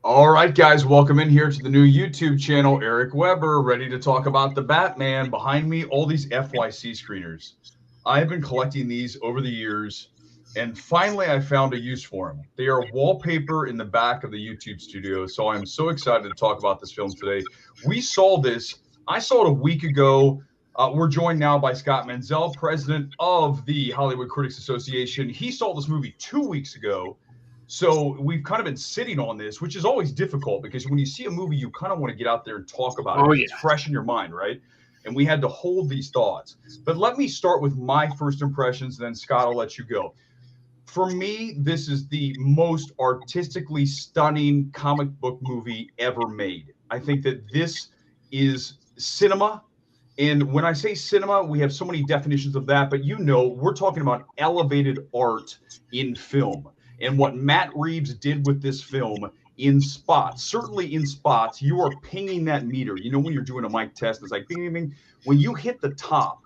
All right, guys, welcome in here to the new YouTube channel. Eric Weber, ready to talk about the Batman. Behind me, all these FYC screeners. I've been collecting these over the years, and finally I found a use for them. They are wallpaper in the back of the YouTube studio, so I'm so excited to talk about this film today. We saw this, I saw it a week ago. We're joined now by Scott Menzel, president of the Hollywood Critics Association. He saw this movie 2 weeks ago. So we've kind of been sitting on this, which is always difficult because when you see a movie, you kind of want to get out there and talk about it. Oh, It's fresh in your mind, right? And we had to hold these thoughts. But let me start with my first impressions, then Scott, I'll let you go. For me, this is the most artistically stunning comic book movie ever made. I think that this is cinema. And when I say cinema, we have so many definitions of that, but we're talking about elevated art in film. And what Matt Reeves did with this film in spots, certainly in spots, you are pinging that meter. You know, when you're doing a mic test, it's like bing, bing, bing. When you hit the top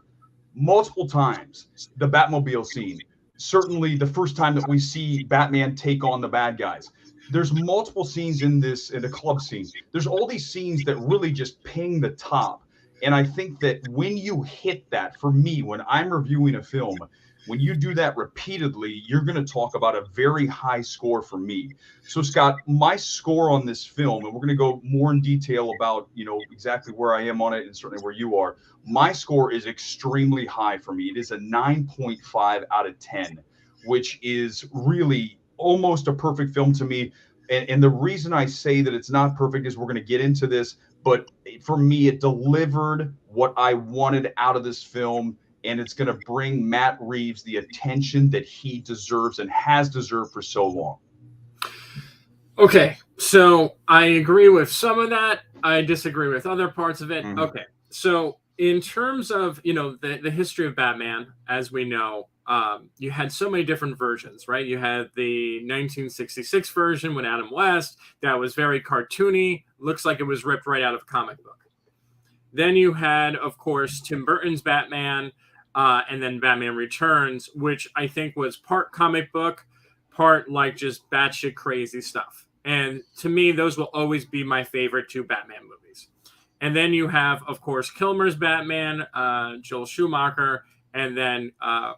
multiple times, the Batmobile scene, certainly the first time that we see Batman take on the bad guys. There's multiple scenes in the club scene. There's all these scenes that really just ping the top. And I think that when you hit that, for me, when I'm reviewing a film, when you do that repeatedly, you're going to talk about a very high score for me. So, Scott, my score on this film, and we're going to go more in detail about, exactly where I am on it and certainly where you are. My score is extremely high for me. It is a 9.5 out of 10, which is really almost a perfect film to me. And the reason I say that it's not perfect is we're going to get into this. But for me, it delivered what I wanted out of this film, and it's going to bring Matt Reeves the attention that he deserves and has deserved for so long. Okay, so I agree with some of that. I disagree with other parts of it. Mm-hmm. Okay, so in terms of, the history of Batman, as we know, you had so many different versions, right? You had the 1966 version with Adam West that was very cartoony, looks like it was ripped right out of a comic book. Then you had, of course, Tim Burton's Batman, and then Batman Returns, which I think was part comic book, part like just batshit crazy stuff. And to me, those will always be my favorite two Batman movies. And then you have, of course, Kilmer's Batman, Joel Schumacher, and then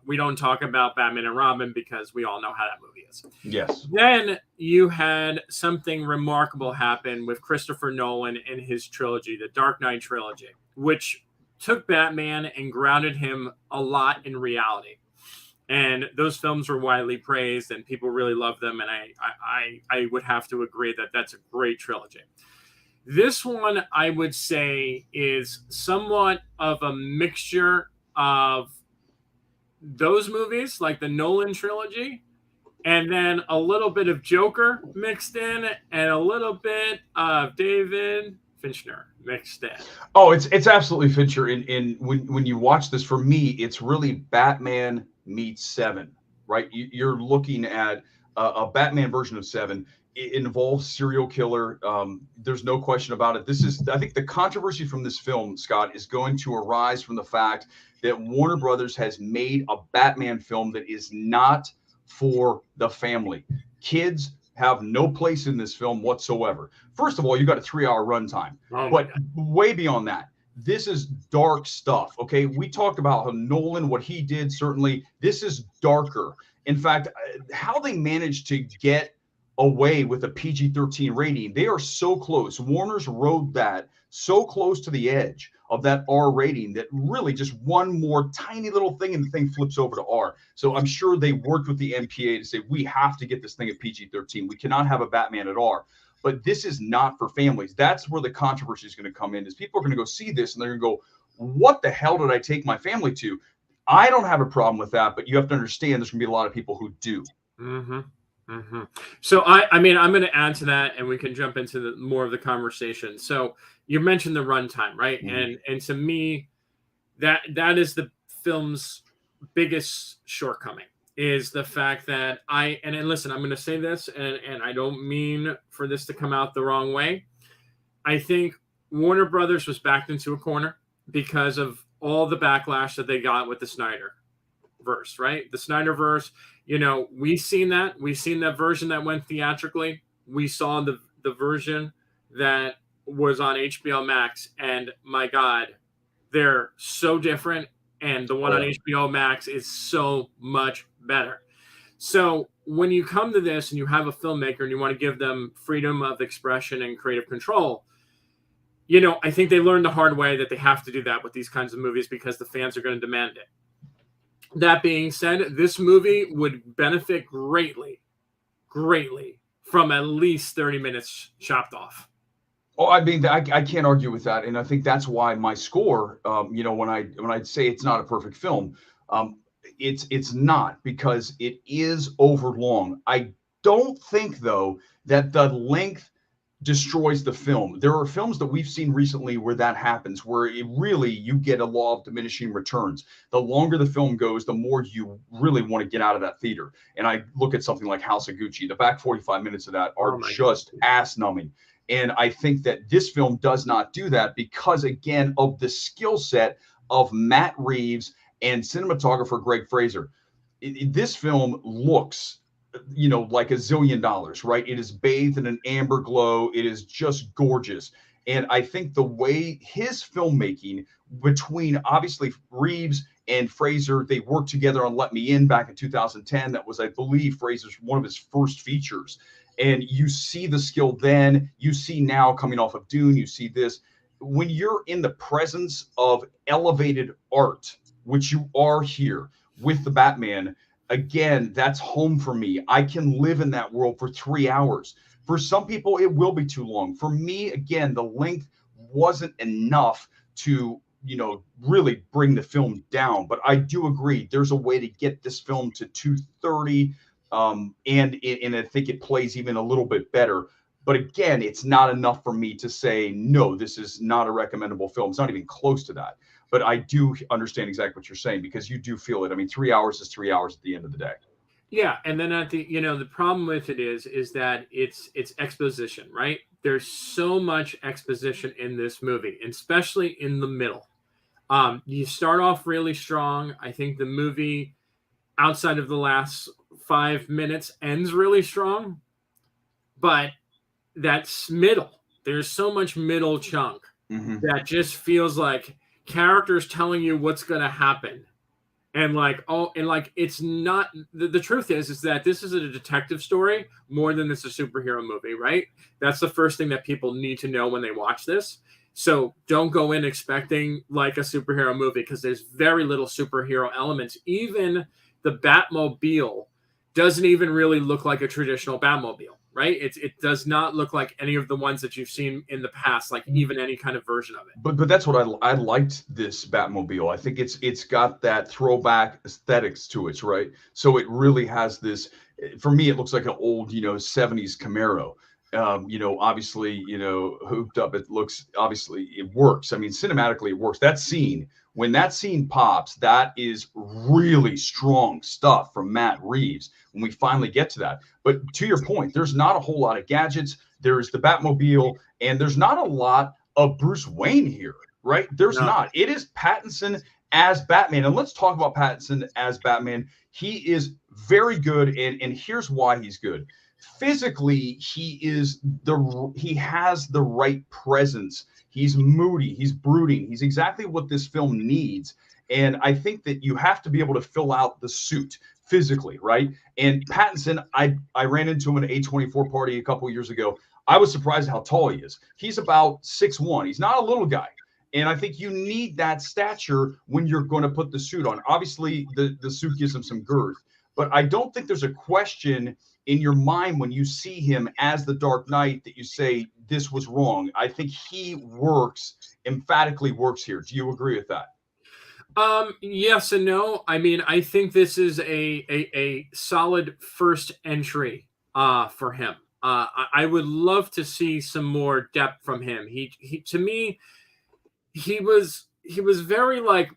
we don't talk about Batman and Robin because we all know how that movie is. Yes. Then you had something remarkable happen with Christopher Nolan and his trilogy, the Dark Knight trilogy, which took Batman and grounded him a lot in reality. And those films were widely praised and people really loved them. And I would have to agree that that's a great trilogy. This one, I would say, is somewhat of a mixture of those movies, like the Nolan trilogy, and then a little bit of Joker mixed in and a little bit of David Fincher mixed in. Oh, it's absolutely Fincher. In when you watch this, for me, it's really Batman meets Seven, right? You're looking at a Batman version of Seven. It involves serial killer. There's no question about it. I think the controversy from this film, Scott, is going to arise from the fact that Warner Brothers has made a Batman film that is not for the family. Kids have no place in this film whatsoever. First of all, you got a 3-hour runtime, but way beyond that, this is dark stuff. Okay. We talked about how Nolan, what he did, certainly this is darker. In fact, how they managed to get away with a PG-13 rating, they are so close. Warner's rode that so close to the edge of that R rating that really just one more tiny little thing and the thing flips over to R. So I'm sure they worked with the MPA to say, we have to get this thing at PG-13. We cannot have a Batman at R. But this is not for families. That's where the controversy is going to come in, is people are going to go see this and they're going to go, what the hell did I take my family to? I don't have a problem with that, but you have to understand there's going to be a lot of people who do. Mm-hmm. Mm-hmm. So I mean, I'm going to add to that, and we can jump into more of the conversation. So you mentioned the runtime, right? Mm-hmm. And to me, that is the film's biggest shortcoming, is the fact that and listen, I'm going to say this, and I don't mean for this to come out the wrong way. I think Warner Brothers was backed into a corner because of all the backlash that they got with the Snyderverse, right? The Snyderverse. We've seen that. We've seen that version that went theatrically. We saw the version that was on HBO Max, and my God, they're so different. And the one on HBO Max is so much better. So when you come to this and you have a filmmaker and you want to give them freedom of expression and creative control, I think they learned the hard way that they have to do that with these kinds of movies because the fans are going to demand it. That being said, this movie would benefit greatly from at least 30 minutes chopped off. Oh, I mean, I can't argue with that, and I think that's why my score, when I say it's not a perfect film, it's not, because it is overlong. I don't think, though, that the length destroys the film. There are films that we've seen recently where that happens, where you get a law of diminishing returns. The longer the film goes, the more you really want to get out of that theater. And I look at something like House of Gucci. The back 45 minutes of that are just ass-numbing. And I think that this film does not do that because, again, of the skill set of Matt Reeves and cinematographer Greg Fraser. This film looks, like $1 zillion, right? It is bathed in an amber glow. It is just gorgeous. And I think the way his filmmaking, between obviously Reeves and Fraser, they worked together on Let Me In back in 2010. That was, I believe, Fraser's one of his first features. And you see the skill then, you see now coming off of Dune, you see this. When you're in the presence of elevated art, which you are here with the Batman, again, that's home for me. I can live in that world for 3 hours. For some people, it will be too long. For me, again, the length wasn't enough to, really bring the film down. But I do agree, there's a way to get this film to 230. And I think it plays even a little bit better. But again, it's not enough for me to say, no, this is not a recommendable film. It's not even close to that. But I do understand exactly what you're saying, because you do feel it. I mean, 3 hours is 3 hours at the end of the day. Yeah, and then at the the problem with it is that it's exposition, right? There's so much exposition in this movie, especially in the middle. You start off really strong. I think the movie, outside of the last 5 minutes, ends really strong, but that's middle. There's so much middle chunk that just feels like characters telling you what's going to happen. And it's not, the truth is that this is a detective story more than this is a superhero movie, right? That's the first thing that people need to know when they watch this. So don't go in expecting like a superhero movie, because there's very little superhero elements. Even the Batmobile doesn't even really look like a traditional Batmobile, right? It does not look like any of the ones that you've seen in the past, like even any kind of version of it. But that's what I liked this Batmobile. I think it's got that throwback aesthetics to it, right? So it really has this. For me, it looks like an old 70s Camaro. Obviously, hooped up. It looks, obviously it works. I mean, cinematically it works. When that scene pops, that is really strong stuff from Matt Reeves when we finally get to that. But to your point, there's not a whole lot of gadgets. There's the Batmobile, and there's not a lot of Bruce Wayne here, right? There's not. It is Pattinson as Batman. And let's talk about Pattinson as Batman. He is very good, and here's why he's good. Physically, he has the right presence. He's moody, he's brooding, he's exactly what this film needs. And I think that you have to be able to fill out the suit physically, right? And Pattinson, I ran into him at an A24 party a couple of years ago. I was surprised how tall he is. He's about 6'1". He's not a little guy. And I think you need that stature when you're going to put the suit on. Obviously, the suit gives him some girth. But I don't think there's a question in your mind when you see him as the Dark Knight that you say this was wrong. I think he emphatically works here. Do you agree with that? Yes and no. I mean, I think this is a solid first entry for him. I would love to see some more depth from him. He to me, he was very like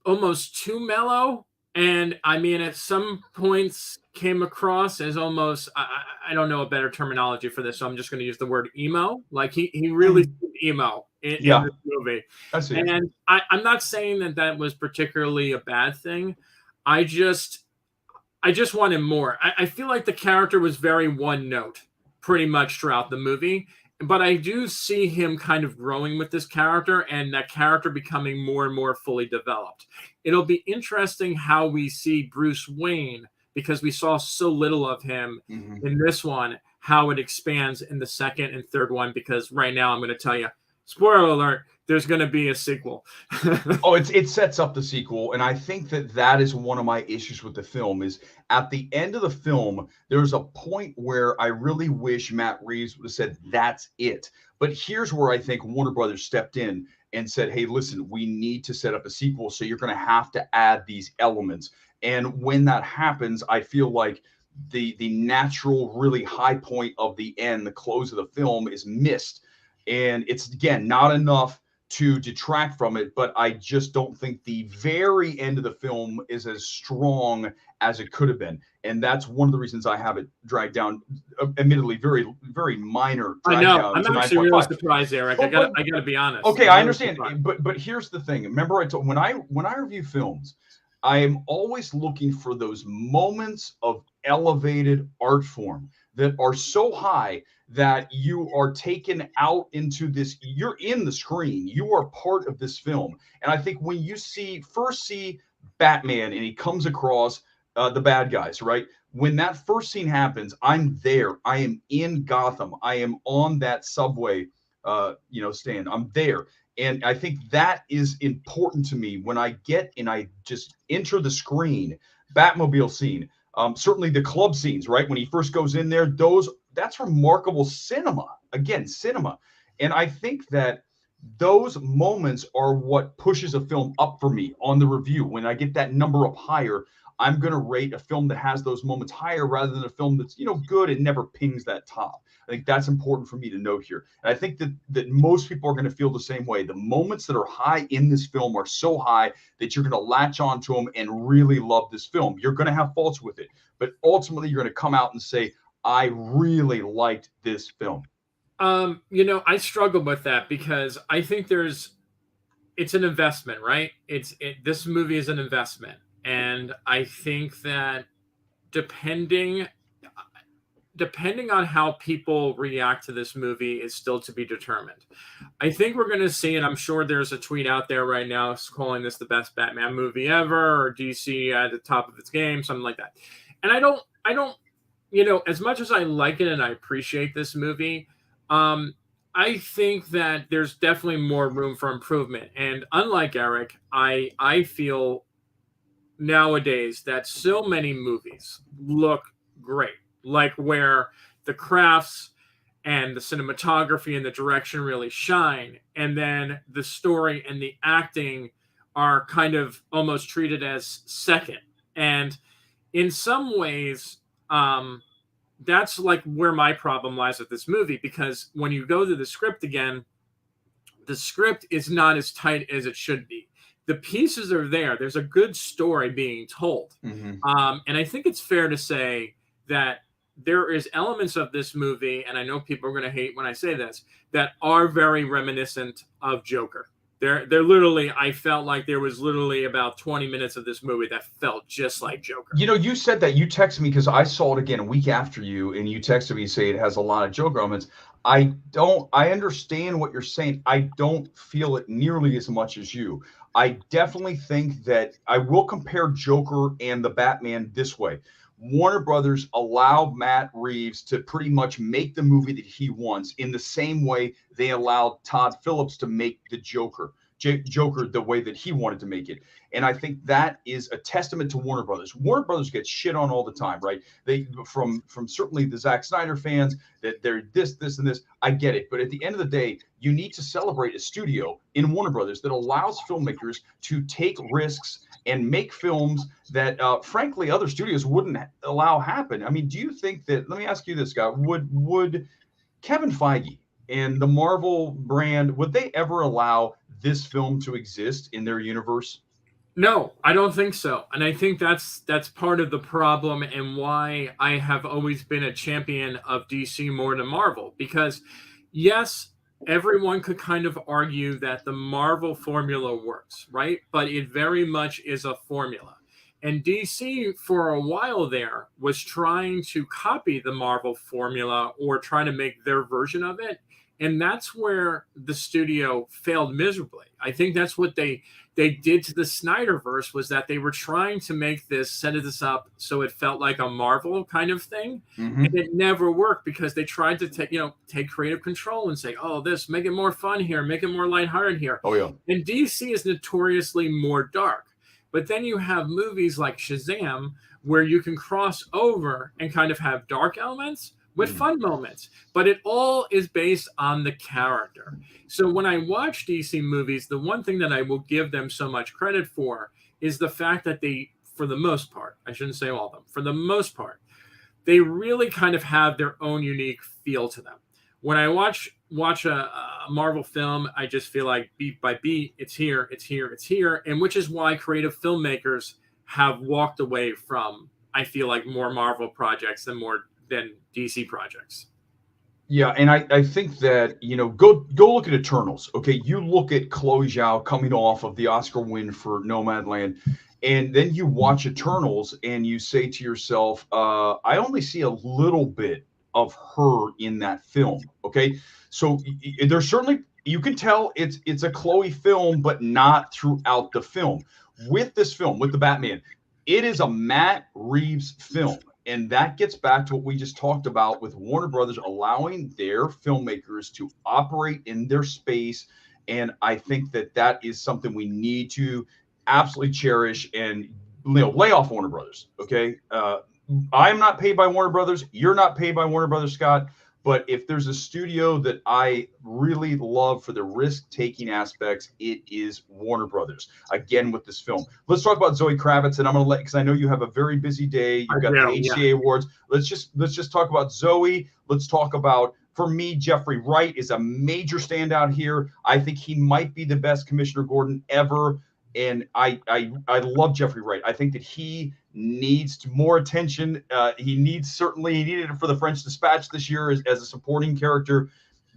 almost too mellow. And I mean, at some points came across as almost, I don't know a better terminology for this, so I'm just going to use the word emo. Like he really emo in this movie. I see. And I'm not saying that was particularly a bad thing. I just wanted more. I feel like the character was very one note. pretty much throughout the movie. But I do see him kind of growing with this character and that character becoming more and more fully developed. It'll be interesting how we see Bruce Wayne, because we saw so little of him in this one, how it expands in the second and third one, because right now I'm going to tell you, spoiler alert, there's going to be a sequel. Oh, it sets up the sequel, and I think that is one of my issues with the film. Is at the end of the film, there's a point where I really wish Matt Reeves would have said, "That's it." But here's where I think Warner Brothers stepped in and said, "Hey, listen, we need to set up a sequel, so you're going to have to add these elements." And when that happens, I feel like the natural, really high point of the end, the close of the film, is missed, and it's again not enough to detract from it, but I just don't think the very end of the film is as strong as it could have been. And that's one of the reasons I have it dragged down, admittedly, very, very minor drag I know. down I'm to actually 9.5. really surprised, Eric. I gotta be honest. Okay, I understand. But here's the thing. Remember, I told when I review films, I am always looking for those moments of elevated art form that are so high that you are taken out into this, you're in the screen, you are part of this film. And I think when you first see Batman and he comes across the bad guys, right? When that first scene happens, I'm there. I am in Gotham. I am on that subway, stand. I'm there. And I think that is important to me when I get and I just enter the screen, Batmobile scene, certainly the club scenes, right? When he first goes in there, that's remarkable cinema. Again, cinema. And I think that those moments are what pushes a film up for me on the review. When I get that number up higher, I'm going to rate a film that has those moments higher rather than a film that's, good and never pings that top. I think that's important for me to note here. And I think that most people are going to feel the same way. The moments that are high in this film are so high that you're going to latch onto them and really love this film. You're going to have faults with it, but ultimately you're going to come out and say, I really liked this film. I struggle with that because I think it's an investment, right? This movie is an investment. And I think that depending on how people react to this movie is still to be determined. I think we're going to see, and I'm sure there's a tweet out there right now calling this the best Batman movie ever, or DC at the top of its game, something like that. And I don't, as much as I like it and I appreciate this movie, I think that there's definitely more room for improvement. And unlike Eric, I feel nowadays that so many movies look great, like where the crafts and the cinematography and the direction really shine, and then the story and the acting are kind of almost treated as second. And in some ways, that's like where my problem lies with this movie, because when you go to the script again, the script is not as tight as it should be. The pieces are there. There's a good story being told. And I think it's fair to say that there is elements of this movie, and I know people are going to hate when I say this, that are very reminiscent of Joker. They're literally, I felt like there was literally about 20 minutes of this movie that felt just like Joker. You said that. You texted me because I saw it again a week after you, and you texted me say it has a lot of Joker elements. I understand what you're saying. I don't feel it nearly as much as you. I definitely think that I will compare Joker and the Batman this way. Warner Brothers allowed Matt Reeves to pretty much make the movie that he wants in the same way they allowed Todd Phillips to make the Joker the way that he wanted to make it. And I think that is a testament to Warner Brothers. Warner Brothers gets shit on all the time, right? They from certainly the Zack Snyder fans that they're this, and this. I get it. But at the end of the day, you need to celebrate a studio in Warner Brothers that allows filmmakers to take risks and make films that, frankly, other studios wouldn't allow happen. I mean, do you think that, let me ask you this, Scott, would Kevin Feige and the Marvel brand, would they ever allow this film to exist in their universe? No, I don't think so. And I think that's part of the problem and why I have always been a champion of DC more than Marvel. Because, yes, everyone could kind of argue that the Marvel formula works, right? But it very much is a formula. And DC, for a while there, was trying to copy the Marvel formula or try to make their version of it. And that's where the studio failed miserably. I think that's what they did to the Snyderverse, was that they were trying to make this, set this up so it felt like a Marvel kind of thing. Mm-hmm. And it never worked because they tried to take creative control and say, oh, make it more fun here, make it more lighthearted here. Oh, yeah. And DC is notoriously more dark. But then you have movies like Shazam where you can cross over and kind of have dark elements with fun moments, but it all is based on the character. So when I watch DC movies, the one thing that I will give them so much credit for is the fact that they, for the most part, I shouldn't say all of them, for the most part, they really kind of have their own unique feel to them. When I watch a Marvel film, I just feel like beat by beat, it's here, it's here, it's here, and which is why creative filmmakers have walked away from, I feel like, more Marvel projects than DC projects. Yeah, and I think that, go look at Eternals. Okay, you look at Chloe Zhao coming off of the Oscar win for Nomadland, and then you watch Eternals and you say to yourself, I only see a little bit of her in that film. Okay, so there's certainly, you can tell it's a Chloe film, but not throughout the film. With this film, with the Batman, it is a Matt Reeves film. And that gets back to what we just talked about with Warner Brothers allowing their filmmakers to operate in their space. And I think that is something we need to absolutely cherish and lay off Warner Brothers. Okay. I'm not paid by Warner Brothers. You're not paid by Warner Brothers, Scott. But if there's a studio that I really love for the risk-taking aspects, it is Warner Brothers. Again, with this film. Let's talk about Zoe Kravitz, and I'm going to because I know you have a very busy day. You've got the HCA Awards. Let's just talk about Zoe. Let's talk about, for me, Jeffrey Wright is a major standout here. I think he might be the best Commissioner Gordon ever. And I love Jeffrey Wright. I think that he needs more attention. He needed it for the French Dispatch this year as a supporting character.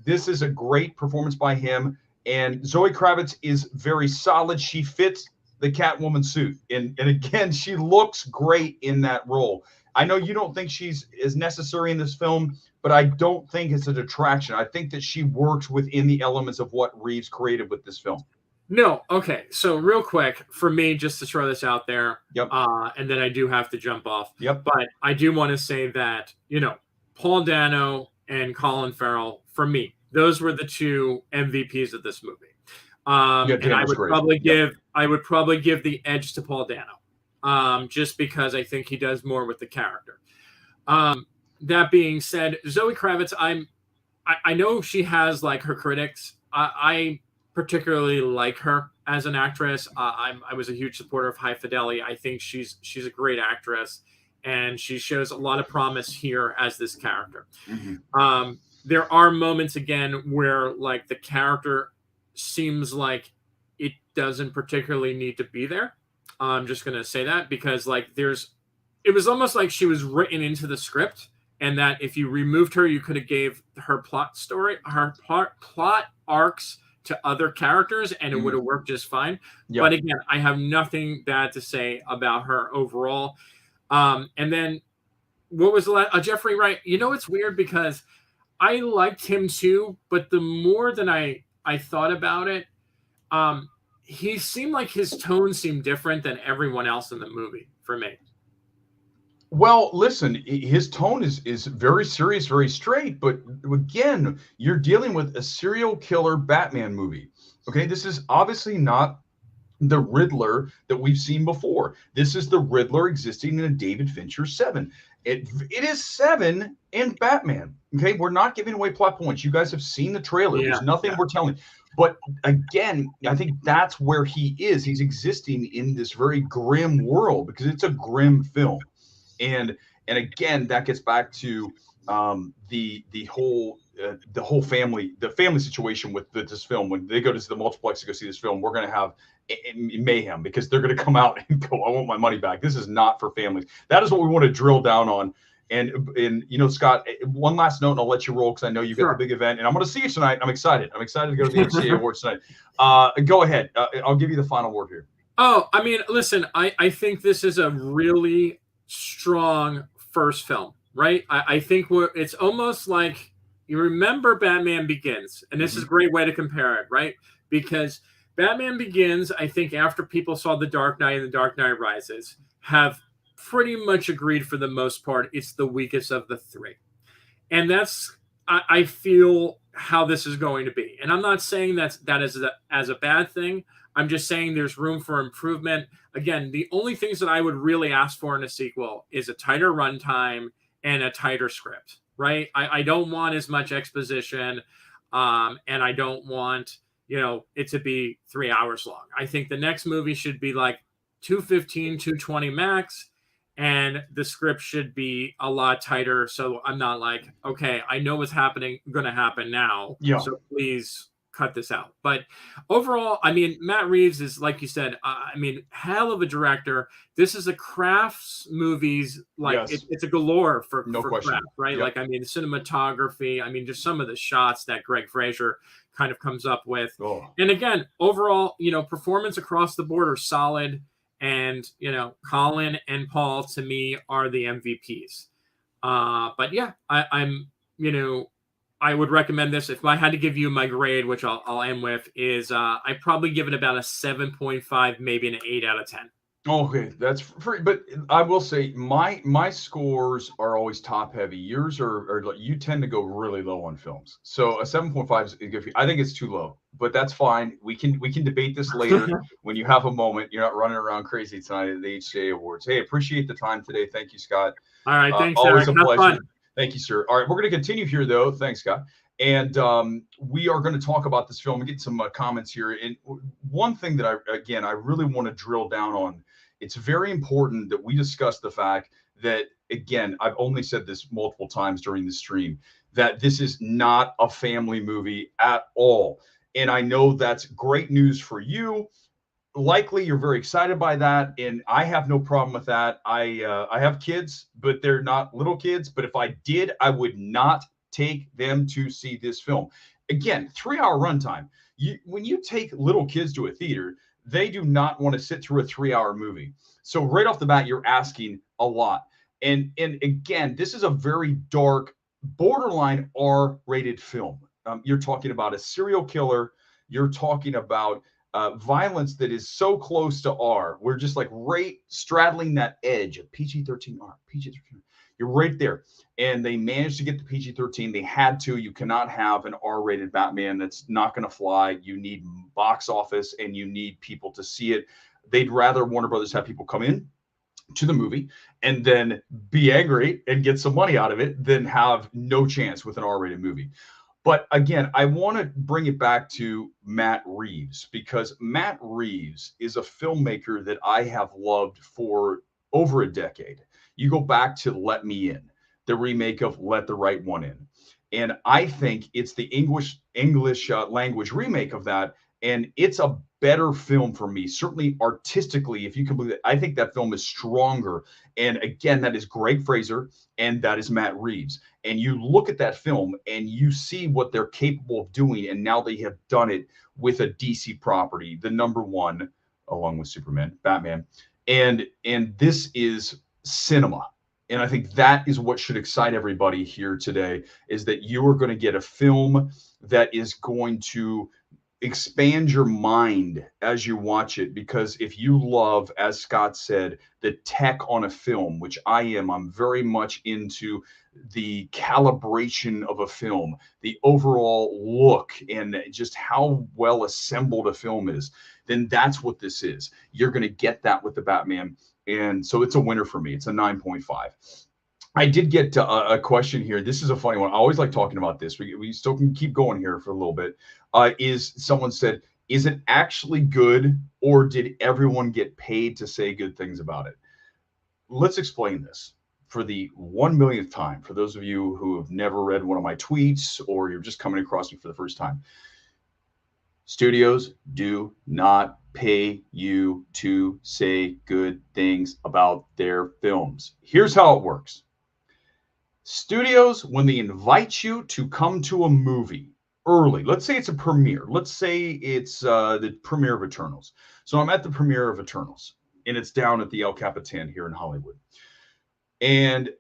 This is a great performance by him. And Zoe Kravitz is very solid. She fits the Catwoman suit. And again, she looks great in that role. I know you don't think she's as necessary in this film, but I don't think it's a detraction. I think that she works within the elements of what Reeves created with this film. No, okay. So real quick, for me, just to throw this out there, and then I do have to jump off. But I do want to say that, Paul Dano and Colin Farrell, for me, those were the two MVPs of this movie. And I would probably give the edge to Paul Dano, just because I think he does more with the character. That being said, Zoe Kravitz, I know she has like her critics. I particularly like her as an actress. I was a huge supporter of High Fidelity. I think she's a great actress, and she shows a lot of promise here as this character. Mm-hmm. There are moments again where like the character seems like it doesn't particularly need to be there. I'm just gonna say that because like it was almost like she was written into the script, and that if you removed her, you could have gave her plot arcs to other characters and it would have worked just fine. But again, I have nothing bad to say about her overall. And then what was the last? Jeffrey Wright. It's weird because I liked him too, but the more than I thought about it, he seemed like his tone seemed different than everyone else in the movie for me. Well, listen, his tone is very serious, very straight. But again, you're dealing with a serial killer Batman movie. Okay, this is obviously not the Riddler that we've seen before. This is the Riddler existing in a David Fincher 7. It is 7 in Batman. Okay, we're not giving away plot points. You guys have seen the trailer. There's nothing we're telling. But again, I think that's where he is. He's existing in this very grim world because it's a grim film. And again, that gets back to the whole family situation with this film. When they go to the multiplex to go see this film, we're going to have mayhem because they're going to come out and go, I want my money back. This is not for families. That is what we want to drill down on. And Scott, one last note, and I'll let you roll because I know you've got the big event, and I'm going to see you tonight. I'm excited. I'm excited to go to the HCA Awards tonight. Go ahead. I'll give you the final word here. Oh, I mean, listen, I think this is a really strong first film, right? I think it's almost like you remember Batman Begins, and this is a Mhm. great way to compare it, right? Because Batman Begins, I think after people saw The Dark Knight and The Dark Knight Rises, have pretty much agreed for the most part it's the weakest of the three. And that's I feel how this is going to be. And I'm not saying that is as a bad thing. I'm just saying there's room for improvement. Again, the only things that I would really ask for in a sequel is a tighter runtime and a tighter script, right? I don't want as much exposition, and I don't want it to be 3 hours long. I think the next movie should be like 215, 220 max, and the script should be a lot tighter. So I'm not like, okay, I know what's going to happen now. Yeah. So please cut this out. But overall, I mean, Matt Reeves is, like you said, I mean, hell of a director. This is a crafts movies, like Yes. it's a galore No for question. craft, right? Yep. Like, I mean, cinematography, I mean, just some of the shots that Greg Fraser kind of comes up with. Oh. And again, overall, performance across the board are solid. And, Colin and Paul to me are the MVPs. But yeah, I would recommend this. If I had to give you my grade, which I'll end with, is I probably give it about a 7.5, maybe an 8 out of 10. Okay, that's free. But I will say my scores are always top heavy. Yours are like, you tend to go really low on films. So a 7.5 is good. I think it's too low, but that's fine. We can debate this later when you have a moment. You're not running around crazy tonight at the HCA Awards. Hey, appreciate the time today. Thank you, Scott. All right, thanks, Always Eric. a Have pleasure. fun. Thank you, sir. All right, we're going to continue here, though. Thanks, Scott. And we are going to talk about this film and get some comments here. And one thing that I really want to drill down on. It's very important that we discuss the fact that, again, I've only said this multiple times during the stream, that this is not a family movie at all. And I know that's great news for you. Likely you're very excited by that, and I have no problem with that. I have kids, but they're not little kids. But if I did, I would not take them to see this film. Again, 3 hour runtime. When you take little kids to a theater, they do not want to sit through a 3 hour movie. So right off the bat, you're asking a lot. And again, this is a very dark, borderline R-rated film. You're talking about a serial killer. You're talking about violence that is so close to R. We're just like right straddling that edge of PG-13 R, PG-13. You're right there. And they managed to get the PG-13. They had to. You cannot have an R-rated Batman. That's not going to fly. You need box office and you need people to see it. They'd rather Warner Brothers have people come in to the movie and then be angry and get some money out of it than have no chance with an R-rated movie. But again, I want to bring it back to Matt Reeves, because Matt Reeves is a filmmaker that I have loved for over a decade. You go back to Let Me In, the remake of Let the Right One In. And I think it's the English language remake of that. And it's a better film for me, certainly artistically, if you can believe it. I think that film is stronger. And again, that is Greg Fraser and that is Matt Reeves. And you look at that film and you see what they're capable of doing. And now they have done it with a DC property, the number one, along with Superman, Batman. And this is cinema. And I think that is what should excite everybody here today, is that you are going to get a film that is going to expand your mind as you watch it. Because if you love, as Scott said, the tech on a film, which I'm very much into the calibration of a film, the overall look, and just how well assembled a film is, then that's what this is. You're going to get that with the Batman. And so it's a winner for me. It's a 9.5. I did get a question here. This is a funny one. I always like talking about this. We still can keep going here for a little bit. Someone said, is it actually good, or did everyone get paid to say good things about it? Let's explain this for the 1 millionth time, for those of you who have never read one of my tweets or you're just coming across me for the first time. Studios do not pay you to say good things about their films. Here's how it works. Studios, when they invite you to come to a movie, early. Let's say it's a premiere. Let's say it's the premiere of Eternals. So I'm at the premiere of Eternals, and it's down at the El Capitan here in Hollywood. And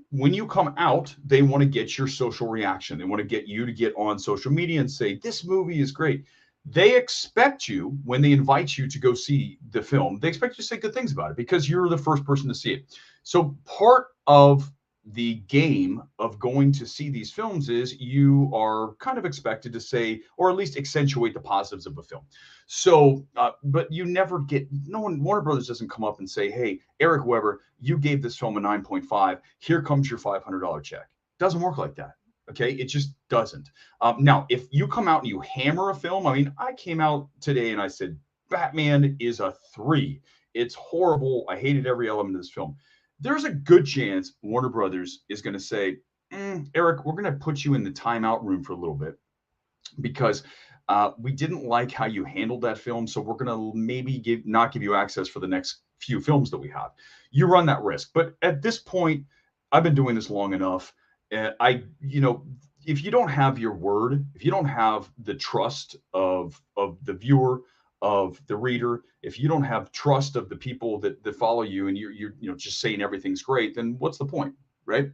when you come out, they want to get your social reaction. They want to get you to get on social media and say, this movie is great. They expect you, when they invite you to go see the film, they expect you to say good things about it because you're the first person to see it. So part of the game of going to see these films is you are kind of expected to say, or at least accentuate the positives of a film. So, but you never get, no one, Warner Brothers doesn't come up and say, hey, Eric Weber, you gave this film a 9.5. Here comes your $500 check. Doesn't work like that. Okay. It just doesn't. Now, if you come out and you hammer a film, I mean, I came out today and I said, Batman is a 3. It's horrible. I hated every element of this film. There's a good chance Warner Brothers is going to say, Eric, we're going to put you in the timeout room for a little bit because we didn't like how you handled that film. So we're going to maybe not give you access for the next few films that we have. You run that risk. But at this point, I've been doing this long enough. If you don't have your word, if you don't have the trust of the viewer, of the reader, if you don't have trust of the people that follow you, and you're just saying everything's great, then what's the point, right?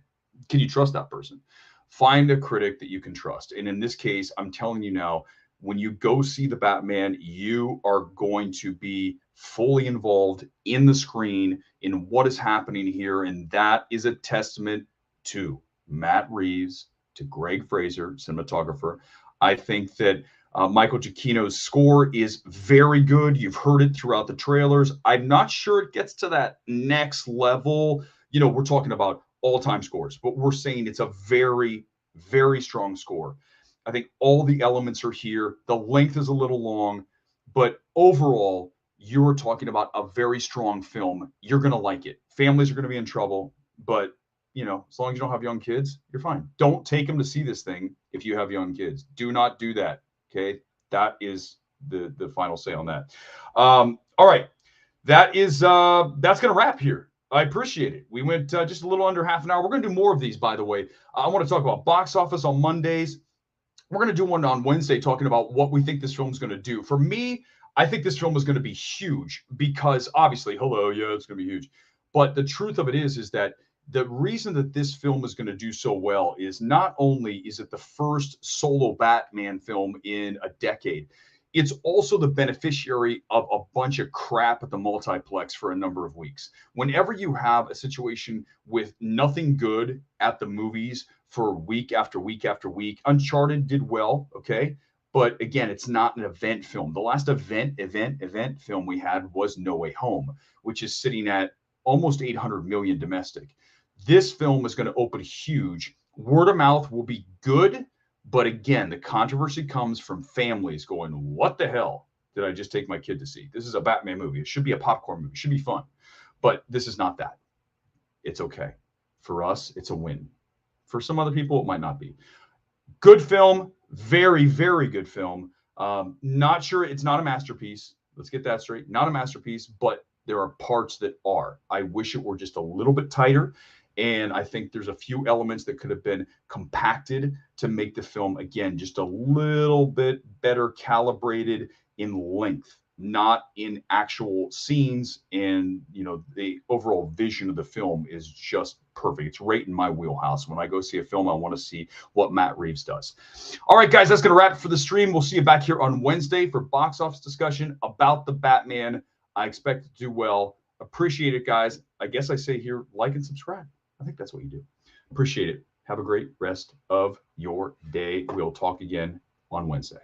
Can you trust that person? Find a critic that you can trust. And in this case, I'm telling you now, when you go see the Batman, you are going to be fully involved in the screen, in what is happening here. And that is a testament to Matt Reeves, to Greg Fraser, cinematographer. I think that Michael Giacchino's score is very good. You've heard it throughout the trailers. I'm not sure it gets to that next level. We're talking about all-time scores, but we're saying it's a very, very strong score. I think all the elements are here. The length is a little long, but overall, you're talking about a very strong film. You're going to like it. Families are going to be in trouble, but as long as you don't have young kids, you're fine. Don't take them to see this thing if you have young kids. Do not do that. Okay, that is the final say on that. All right, that's gonna wrap here. I appreciate it. We went just a little under half an hour. We're gonna do more of these, by the way. I want to talk about box office on Mondays. We're gonna do one on Wednesday talking about what we think this film is gonna do. For me, I think this film is gonna be huge because obviously, it's gonna be huge. But the truth of it is that the reason that this film is going to do so well is not only is it the first solo Batman film in a decade, it's also the beneficiary of a bunch of crap at the multiplex for a number of weeks. Whenever you have a situation with nothing good at the movies for week after week after week, Uncharted did well, okay? But again, it's not an event film. The last event film we had was No Way Home, which is sitting at almost 800 million domestic. This film is going to open huge. Word of mouth will be good, but again, the controversy comes from families going, what the hell did I just take my kid to see? This is a Batman movie. It should be a popcorn movie. It should be fun. But this is not that. It's okay. For us, it's a win. For some other people, it might not be. Good film. Very, very good film. Not sure. It's not a masterpiece. Let's get that straight. Not a masterpiece, but there are parts that are. I wish it were just a little bit tighter. And I think there's a few elements that could have been compacted to make the film, again, just a little bit better calibrated in length, not in actual scenes. And, the overall vision of the film is just perfect. It's right in my wheelhouse. When I go see a film, I want to see what Matt Reeves does. All right, guys, that's going to wrap it for the stream. We'll see you back here on Wednesday for box office discussion about the Batman. I expect it to do well. Appreciate it, guys. I guess I say here, like and subscribe. I think that's what you do. Appreciate it. Have a great rest of your day. We'll talk again on Wednesday.